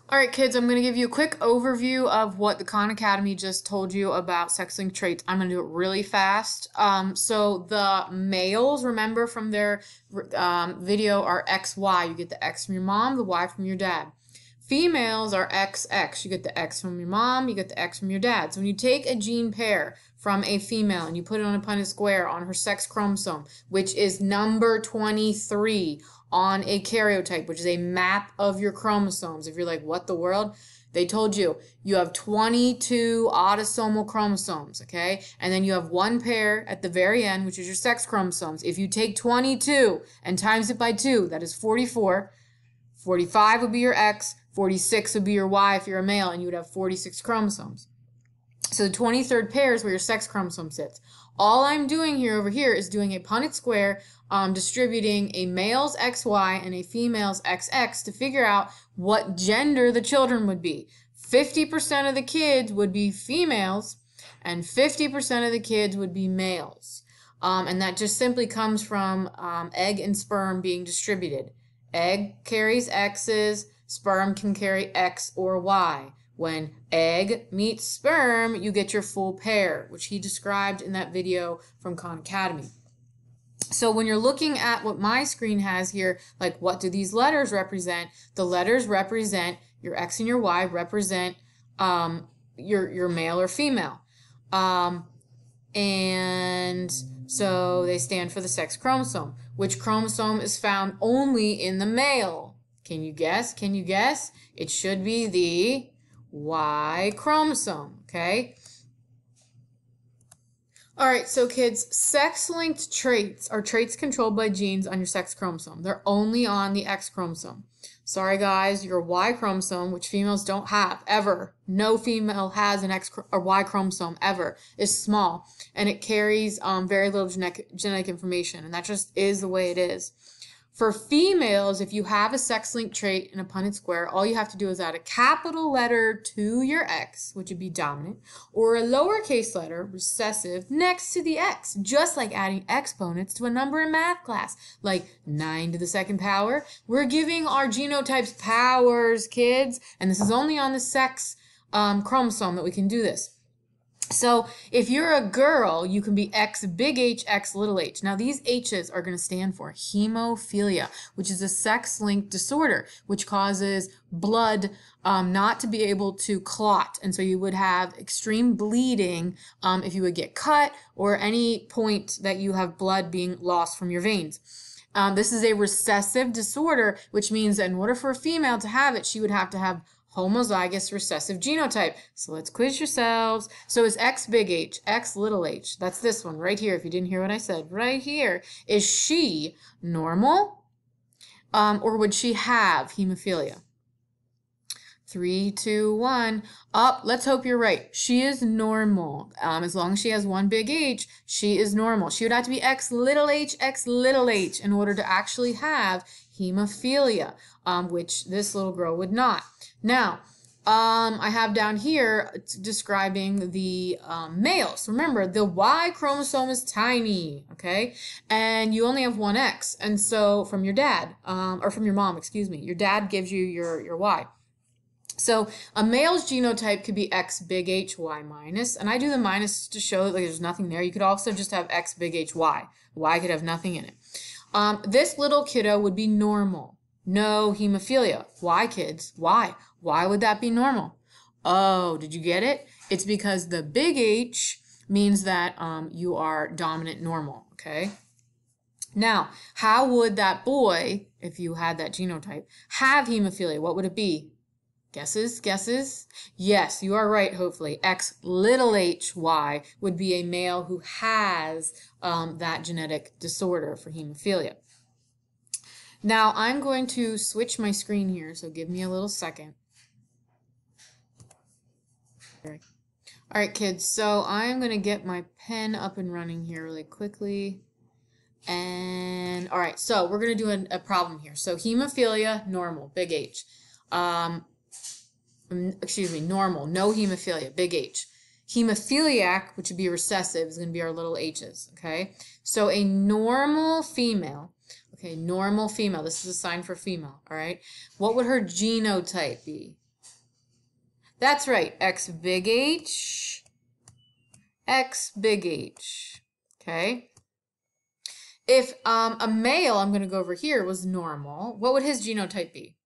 All right, kids, I'm going to give you a quick overview of what the Khan Academy just told you about sex-linked traits. I'm going to do it really fast. So the males, remember from their video, are XY. You get the X from your mom, the Y from your dad. Females are XX. You get the X from your mom, you get the X from your dad. So when you take a gene pair from a female and you put it on a Punnett square on her sex chromosome, which is number 23 on a karyotype, which is a map of your chromosomes. If you're like, what the world? They told you you have 22 autosomal chromosomes, okay? And then you have one pair at the very end, which is your sex chromosomes. If you take 22 and times it by 2, that is 44. 45 would be your X, 46 would be your Y if you're a male, and you would have 46 chromosomes. So the 23rd pair is where your sex chromosome sits. All I'm doing here over here is doing a Punnett square, distributing a male's XY and a female's XX to figure out what gender the children would be. 50% of the kids would be females, and 50% of the kids would be males. And that just simply comes from egg and sperm being distributed. Egg carries X's, sperm can carry X or Y. When egg meets sperm, you get your full pair, which he described in that video from Khan Academy. So when you're looking at what my screen has here, like what do these letters represent? The letters represent your X and your Y, represent your male or female. And so they stand for the sex chromosome. Which chromosome is found only in the male? Can you guess? Can you guess? It should be the Y chromosome, okay? All right, so kids, sex-linked traits are traits controlled by genes on your sex chromosome. They're only on the X chromosome. Sorry, guys, your Y chromosome, which females don't have ever, no female has an X or Y chromosome ever, is small, and it carries very little genetic information, and that just is the way it is. For females, if you have a sex-linked trait in a Punnett square, all you have to do is add a capital letter to your X, which would be dominant, or a lowercase letter, recessive, next to the X, just like adding exponents to a number in math class, like 9 to the second power. We're giving our genotypes powers, kids, and this is only on the sex chromosome that we can do this. So if you're a girl, you can be X big H, X little h. Now these H's are going to stand for hemophilia, which is a sex-linked disorder, which causes blood not to be able to clot. And so you would have extreme bleeding if you would get cut or any point that you have blood being lost from your veins. This is a recessive disorder, which means that in order for a female to have it, she would have to have homozygous recessive genotype. So let's quiz yourselves. So is X big H, X little h, that's this one right here, if you didn't hear what I said, right here, is she normal or would she have hemophilia? 3, 2, 1, up. Let's hope you're right. She is normal. As long as she has one big H, she is normal. She would have to be X little h in order to actually have hemophilia, which this little girl would not. Now, I have down here describing the males. Remember, the Y chromosome is tiny, okay? And you only have one X. And so from your dad, or from your mom, excuse me, your dad gives you your Y. So a male's genotype could be X big H, Y minus. And I do the minus to show that there's nothing there. You could also just have X big H, Y. Y could have nothing in it. This little kiddo would be normal. No hemophilia. Why, kids? Why? Why would that be normal? Oh, did you get it? It's because the big H means that you are dominant normal, okay? Now, how would that boy, if you had that genotype, have hemophilia? What would it be? Guesses? Guesses? Yes, you are right, hopefully. X little h, Y would be a male who has that genetic disorder for hemophilia. Now, I'm going to switch my screen here, so give me a little second. All right, kids, so I'm going to get my pen up and running here really quickly. And, all right, so we're going to do a problem here. So hemophilia, normal, big H. Excuse me, normal, no hemophilia, big H. Hemophiliac, which would be recessive, is going to be our little h's, okay? So a normal female, okay, normal female, this is a sign for female, all right? What would her genotype be? That's right. X big H, X big H. Okay. If a male, I'm going to go over here, was normal, what would his genotype be?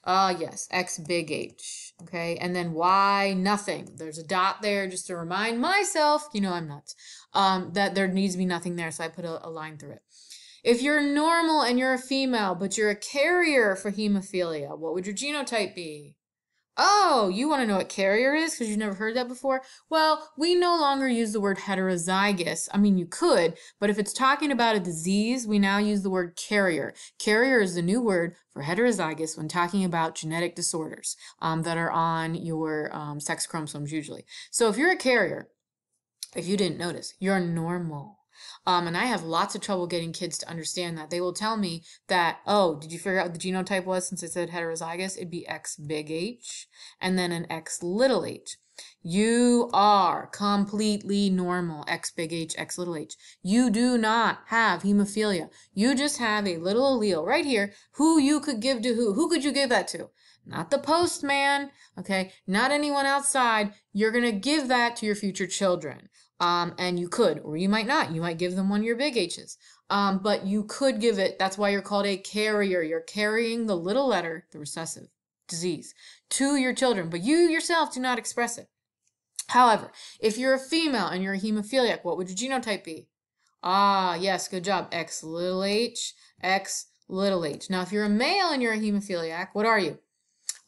Yes, X big H. Okay, and then Y nothing. There's a dot there just to remind myself, you know I'm nuts, that there needs to be nothing there, so I put a line through it. If you're normal and you're a female, but you're a carrier for hemophilia, what would your genotype be? Oh, you want to know what carrier is because you've never heard that before? Well, we no longer use the word heterozygous. I mean, you could, but if it's talking about a disease, we now use the word carrier. Carrier is the new word for heterozygous when talking about genetic disorders that are on your sex chromosomes usually. So if you're a carrier, if you didn't notice, you're normal. And I have lots of trouble getting kids to understand that. They will tell me that, oh, did you figure out what the genotype was since I said heterozygous? It'd be X big H and then an X little h. You are completely normal, X big H, X little h. You do not have hemophilia. You just have a little allele right here who you could give to who. Who could you give that to? Not the postman, okay? Not anyone outside. You're going to give that to your future children. And you could, or you might not. You might give them one of your big H's. But you could give it, that's why you're called a carrier. You're carrying the little letter, the recessive disease, to your children, but you yourself do not express it. However, if you're a female and you're a hemophiliac, what would your genotype be? Ah, yes, good job. X little h, X little h. Now, if you're a male and you're a hemophiliac, what are you?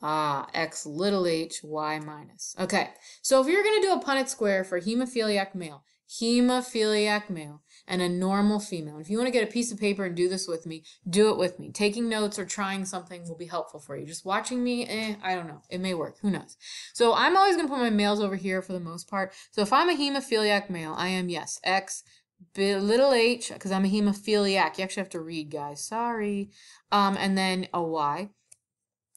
Ah, X little h, Y minus. Okay, so if you're going to do a Punnett square for hemophiliac male, and a normal female, if you want to get a piece of paper and do this with me, do it with me. Taking notes or trying something will be helpful for you. Just watching me, I don't know. It may work. Who knows? So I'm always going to put my males over here for the most part. So if I'm a hemophiliac male, I am, yes, X little h, because I'm a hemophiliac. You actually have to read, guys. Sorry. And then a Y.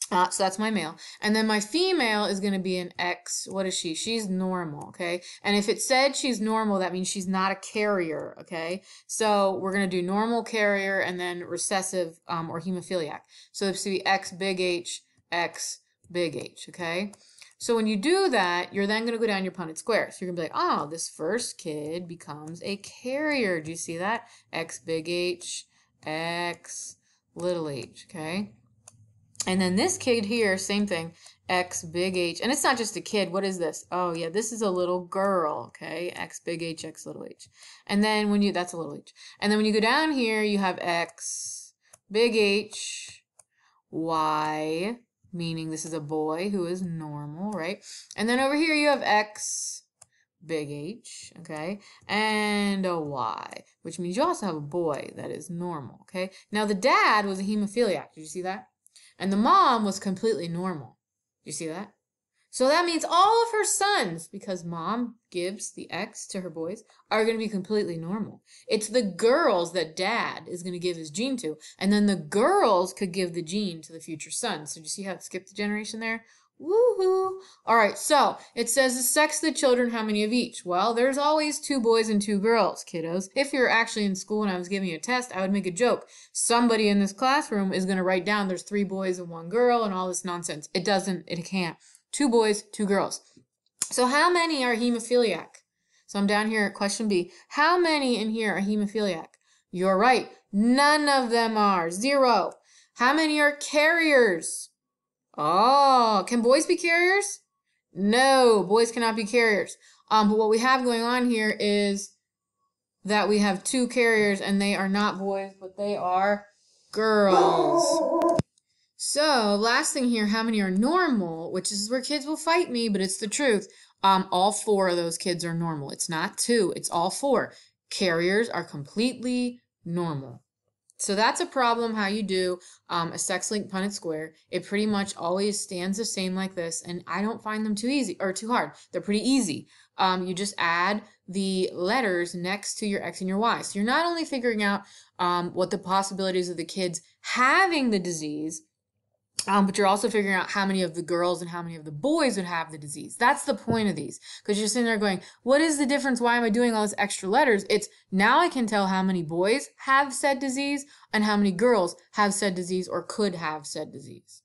So that's my male. And then my female is going to be an X. What is she? She's normal, okay? And if it said she's normal, that means she's not a carrier, okay? So we're going to do normal, carrier, and then recessive or hemophiliac. So this would be X big H, X big H, okay? So when you do that, you're then going to go down your Punnett square. So you're going to be like, oh, this first kid becomes a carrier. Do you see that? X big H, X little h, okay? And then this kid here, same thing, X big H. And it's not just a kid. What is this? Oh, yeah, this is a little girl, okay? X big H, X little h. And then when you, that's a little h. And then when you go down here, you have X big H, Y, meaning this is a boy who is normal, right? And then over here you have X big H, okay? And a Y, which means you also have a boy that is normal, okay? Now the dad was a hemophiliac. Did you see that? And the mom was completely normal. You see that? So that means all of her sons, because mom gives the X to her boys, are going to be completely normal. It's the girls that dad is going to give his gene to, and then the girls could give the gene to the future sons. So do you see how it skipped the generation there? Woohoo! All right, so it says the sex of the children, how many of each? Well, there's always 2 boys and 2 girls, kiddos. If you're actually in school and I was giving you a test, I would make a joke. Somebody in this classroom is going to write down there's 3 boys and 1 girl and all this nonsense. It doesn't, it can't. 2 boys, 2 girls. So how many are hemophiliac? So I'm down here at question B. How many in here are hemophiliac? You're right. None of them are. 0. How many are carriers? Oh, can boys be carriers? No, boys cannot be carriers. But what we have going on here is that we have 2 carriers and they are not boys, but they are girls. So last thing here, how many are normal, which is where kids will fight me, but it's the truth. All 4 of those kids are normal. It's not 2, it's all 4. Carriers are completely normal. So that's a problem how you do a sex-linked Punnett square. It pretty much always stands the same like this, and I don't find them too easy or too hard. They're pretty easy. You just add the letters next to your X and your Y. So you're not only figuring out what the possibilities of the kids having the disease, but you're also figuring out how many of the girls and how many of the boys would have the disease. That's the point of these. Because you're sitting there going, what is the difference? Why am I doing all this extra letters? It's now I can tell how many boys have said disease and how many girls have said disease or could have said disease.